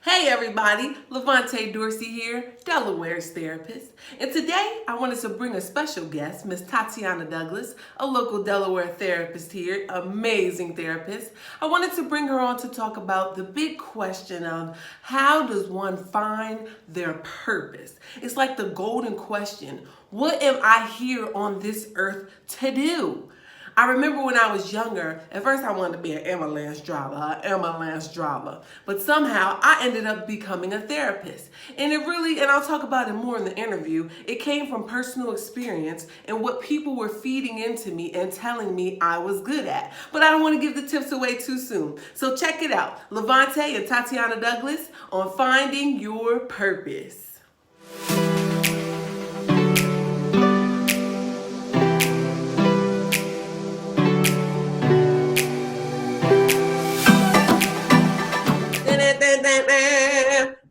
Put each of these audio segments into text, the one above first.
Hey everybody, Levante Dorsey here, Delaware's therapist. And today I wanted to bring a special guest, Miss Tatiana Douglas, a local Delaware therapist here, amazing therapist. I wanted to bring her on to talk about the big question of how does one find their purpose? It's like the golden question. What am I here on this earth to do? I remember when I was younger, at first I wanted to be an ambulance driver. But somehow I ended up becoming a therapist. And and I'll talk about it more in the interview, it came from personal experience and what people were feeding into me and telling me I was good at. But I don't want to give the tips away too soon. So check it out, Levante and Tatiana Douglas on Finding Your Purpose.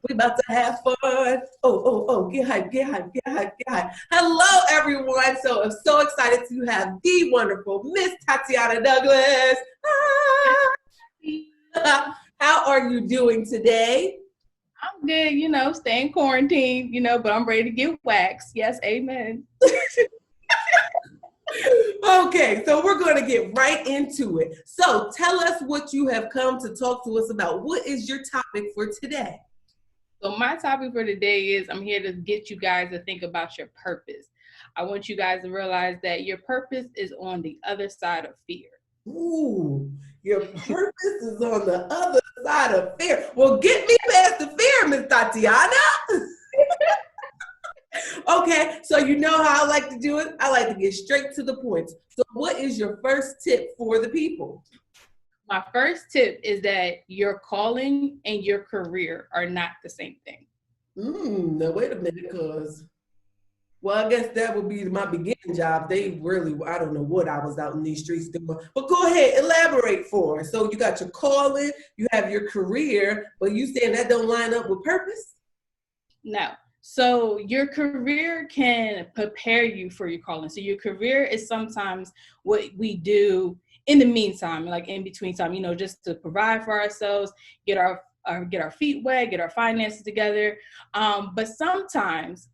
We about to have fun. Get hype, get hype, get hype, get hype. Hello, everyone. So I'm so excited to have the wonderful Miss Tatiana Douglas. How are you doing today? I'm good, staying quarantined, but I'm ready to get waxed. Yes, amen. Okay, so we're going to get right into it. So tell us what you have come to talk to us about. What is your topic for today? So my topic for today is I'm here to get you guys to think about your purpose. I want you guys to realize that your purpose is on the other side of fear. Ooh, your purpose is on the other side of fear. Well, get me past the fear, Miss Tatiana. Okay, so you know how I like to do it? I like to get straight to the point. So what is your first tip for the people? My first tip is that your calling and your career are not the same thing. Now wait a minute, I guess that would be my beginning job. I don't know what I was out in these streets doing. But go ahead, elaborate for us. So you got your calling, you have your career, but you saying that don't line up with purpose? No. So your career can prepare you for your calling. So your career is sometimes what we do in the meantime, like in between time, just to provide for ourselves, get our feet wet, get our finances together. But sometimes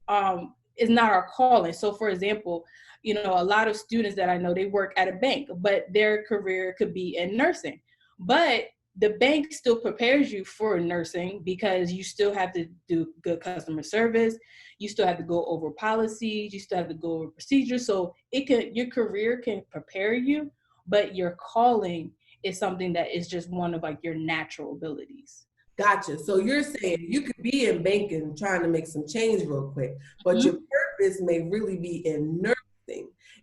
it's not our calling. So for example, a lot of students that I know, they work at a bank, but their career could be in nursing. But the bank still prepares you for nursing because you still have to do good customer service. You still have to go over policies. You still have to go over procedures. So your career can prepare you, but your calling is something that is just one of like your natural abilities. Gotcha. So you're saying you could be in banking trying to make some change real quick, but your purpose may really be in nursing.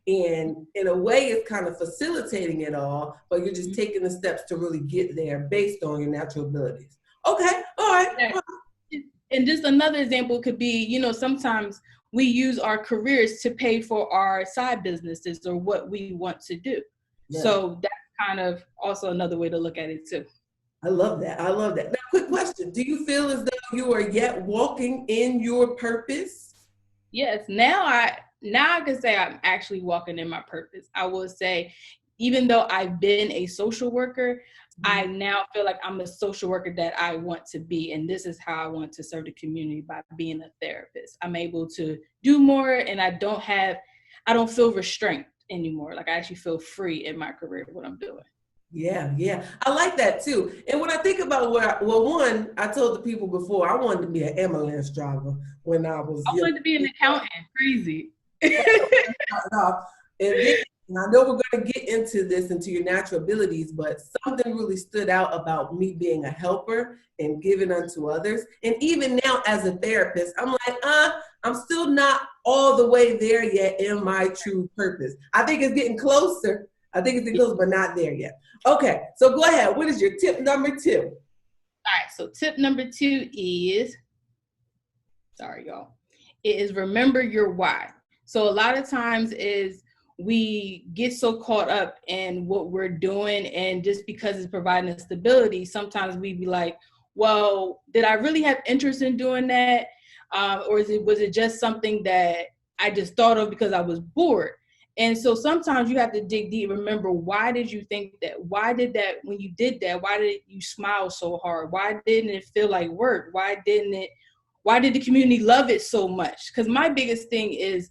And in a way, it's kind of facilitating it all, but you're just taking the steps to really get there based on your natural abilities. Okay. All right. And just another example could be, sometimes we use our careers to pay for our side businesses or what we want to do. Yeah. So that's kind of also another way to look at it too. I love that. Now, quick question. Do you feel as though you are yet walking in your purpose? Yes. Now I can say I'm actually walking in my purpose. I will say, even though I've been a social worker, I now feel like I'm a social worker that I want to be. And this is how I want to serve the community, by being a therapist. I'm able to do more, and I don't feel restrained anymore. Like I actually feel free in my career, what I'm doing. Yeah. I like that too. And when I think about I told the people before, I wanted to be an ambulance driver when I was young. I wanted to be an accountant. Crazy. And I know we're going to get into your natural abilities, but something really stood out about me being a helper and giving unto others. And even now as a therapist, I'm like, I'm still not all the way there yet in my true purpose. I think it's getting closer. But not there yet. Okay, so go ahead. What is your tip number 2? All right, so tip number 2 is, sorry, y'all. It is remember your why. So a lot of times we get so caught up in what we're doing, and just because it's providing us stability, sometimes we be like, well, did I really have interest in doing that? Or was it just something that I just thought of because I was bored? And so sometimes you have to dig deep. Remember, why did you think that? Why did that, when you did that, why did you smile so hard? Why didn't it feel like work? Why did the community love it so much? Because my biggest thing is,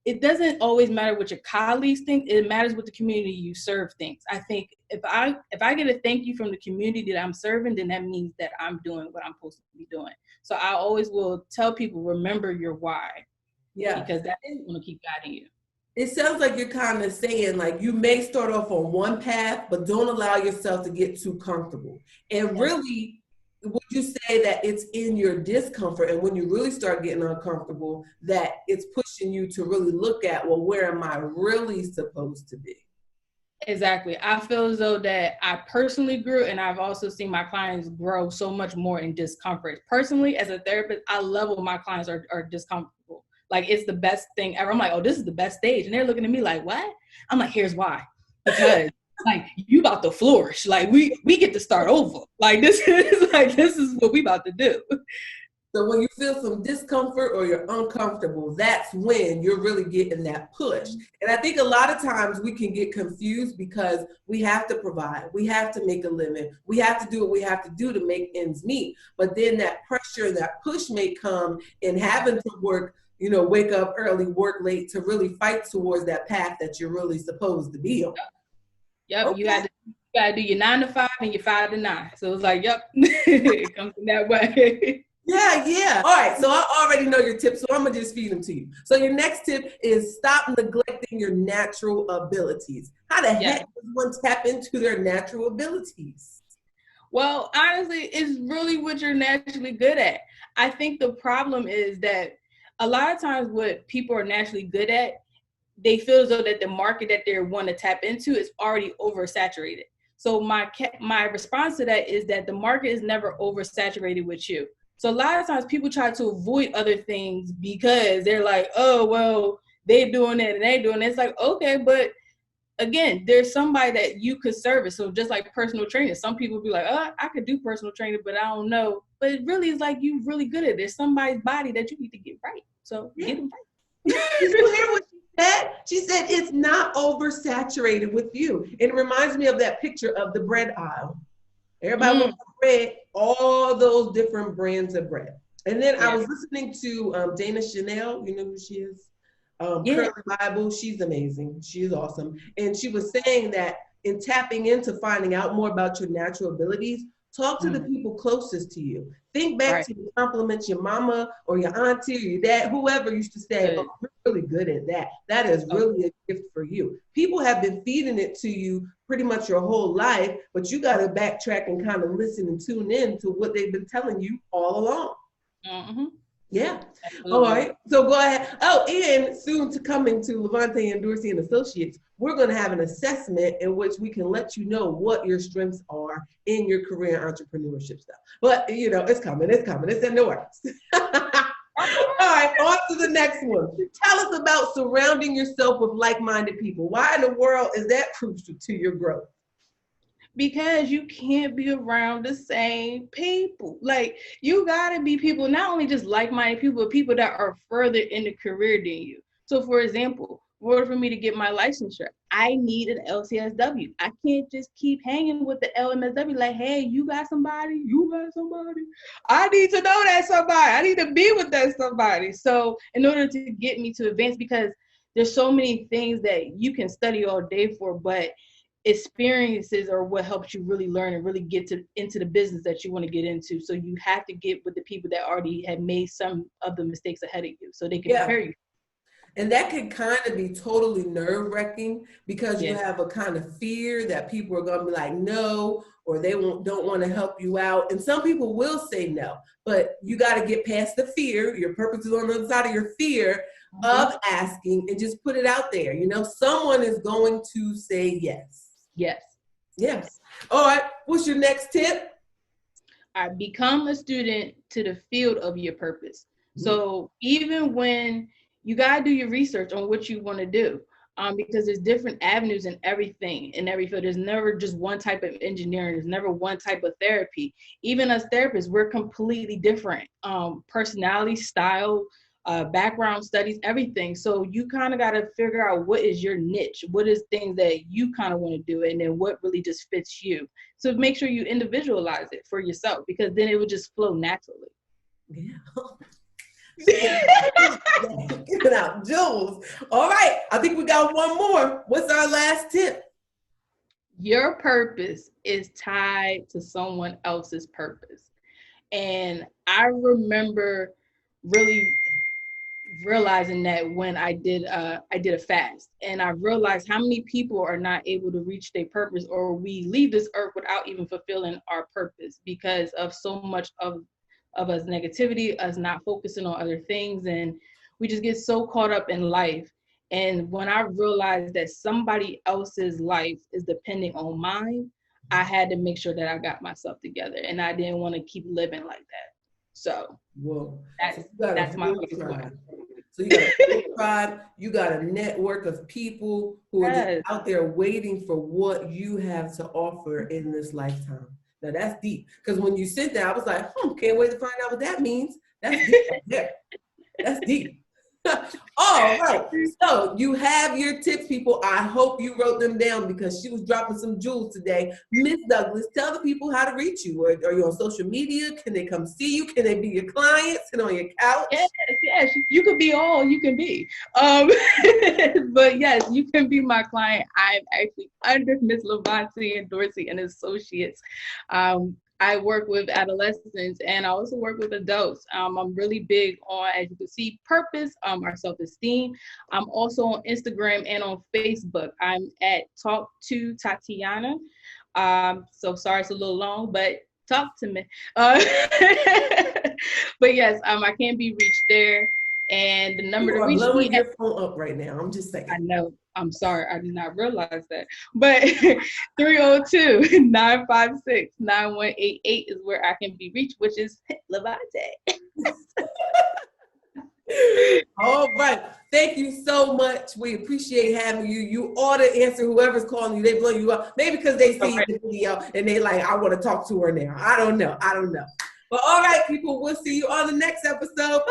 it doesn't always matter what your colleagues think. It matters what the community you serve thinks. I think if I get a thank you from the community that I'm serving, then that means that I'm doing what I'm supposed to be doing. So I always will tell people, remember your why, because that's going to keep guiding you. It sounds like you're kind of saying, like, you may start off on one path, but don't allow yourself to get too comfortable. And really, would you say that it's in your discomfort, and when you really start getting uncomfortable, that it's pushing you to really look at, well, where am I really supposed to be? Exactly. I feel as though that I personally grew, and I've also seen my clients grow so much more in discomfort. Personally, as a therapist, I love when my clients are discomfortable. Like, it's the best thing ever. I'm like, oh, this is the best stage. And they're looking at me like, what? I'm like, here's why. Because like, you about to flourish. Like, we get to start over. Like, this is what we about to do. So when you feel some discomfort or you're uncomfortable, that's when you're really getting that push. And I think a lot of times we can get confused because we have to provide, we have to make a living, we have to do what we have to do to make ends meet. But then that pressure, that push may come in having to work, wake up early, work late, to really fight towards that path that you're really supposed to be on. Yep, okay. You gotta do your 9 to 5 and your 5 to 9. So it's like, yep, it comes in that way. Yeah. All right, so I already know your tips, so I'm gonna just feed them to you. So your next tip is stop neglecting your natural abilities. How the heck does one tap into their natural abilities? Well, honestly, it's really what you're naturally good at. I think the problem is that a lot of times what people are naturally good at, they feel as though that the market that they want to tap into is already oversaturated. So my response to that is that the market is never oversaturated with you. So a lot of times people try to avoid other things because they're like, oh, well, they're doing it and they're doing it. It's like, okay, but again, there's somebody that you could service. So just like personal training, some people be like, oh, I could do personal training, but I don't know. But it really is like, you really good at it. There's somebody's body that you need to get right. So get them right. Did you hear what she said? She said it's not oversaturated with you. It reminds me of that picture of the bread aisle. Everybody wants bread, all those different brands of bread. And then I was listening to Dana Chanel. You know who she is? Curly Bible. She's amazing. She's awesome. And she was saying that in tapping into finding out more about your natural abilities, talk to the people closest to you. Think back to the compliments your mama or your auntie or your dad, whoever used to say, oh, you're really good at that. That is really a gift for you. People have been feeding it to you pretty much your whole life, but you got to backtrack and kind of listen and tune in to what they've been telling you all along. Mm-hmm. Yeah. Absolutely. All right. So go ahead. Oh, and soon to come into Levante and Dorsey and Associates, we're going to have an assessment in which we can let you know what your strengths are in your career entrepreneurship stuff. But, it's coming. It's in the works. All right, on to the next one. Tell us about surrounding yourself with like-minded people. Why in the world is that crucial to your growth? Because you can't be around the same people. Like, you gotta be people, not only just like-minded people, but people that are further in the career than you. So for example, in order for me to get my licensure, I need an LCSW. I can't just keep hanging with the LMSW like, hey, you got somebody? I need to know that somebody. I need to be with that somebody. So in order to get me to advance, because there's so many things that you can study all day for, but experiences are what helps you really learn and really get into the business that you want to get into. So you have to get with the people that already have made some of the mistakes ahead of you so they can prepare you. And that can kind of be totally nerve-wracking because you have a kind of fear that people are going to be like, no, or they don't want to help you out. And some people will say no, but you got to get past the fear. Your purpose is on the other side of your fear of asking, and just put it out there. Someone is going to say yes. Yes. All right. What's your next tip? I become a student to the field of your purpose. So even when you got to do your research on what you want to do, because there's different avenues in everything, in every field. There's never just one type of engineering. There's never one type of therapy. Even as therapists, we're completely different. Personality, style, background studies, everything. So you kind of got to figure out what is your niche, what is things that you kind of want to do, and then what really just fits you. So make sure you individualize it for yourself, because then it would just flow naturally. Yeah. Giving out jewels. All right. I think we got one more. What's our last tip? Your purpose is tied to someone else's purpose. And I remember really realizing that when I did a fast, and I realized how many people are not able to reach their purpose, or we leave this earth without even fulfilling our purpose because of so much of us negativity, us not focusing on other things, and we just get so caught up in life. And when I realized that somebody else's life is depending on mine, I had to make sure that I got myself together, and I didn't want to keep living like that. So whoa, that's my biggest one. So you got a tribe, you got a network of people who are just out there waiting for what you have to offer in this lifetime. Now that's deep, because when you sit there, I was like, can't wait to find out what that means. That's deep right there. That's deep. All right. So you have your tips, people. I hope you wrote them down, because she was dropping some jewels today. Miss Douglas, tell the people how to reach you. Are you on social media? Can they come see you? Can they be your clients? Sit on your couch? Yes. You could be all you can be. But yes, you can be my client. I'm actually under Miss Levante and Dorsey and Associates. I work with adolescents, and I also work with adults. I'm really big on, as you can see, purpose, our self-esteem. I'm also on Instagram and on Facebook. I'm at Talk to Tatiana. So sorry it's a little long, but talk to me. But yes, I can be reached there. And the number to reach me. You are blowing your phone up right now. I'm just saying. I know. I'm sorry. I did not realize that. But 302-956-9188 is where I can be reached, which is Levante. All right. Thank you so much. We appreciate having you. You ought to answer whoever's calling you. They blow you up. Maybe because they see the video and they like, I want to talk to her now. I don't know. But all right, people, we'll see you on the next episode. Bye.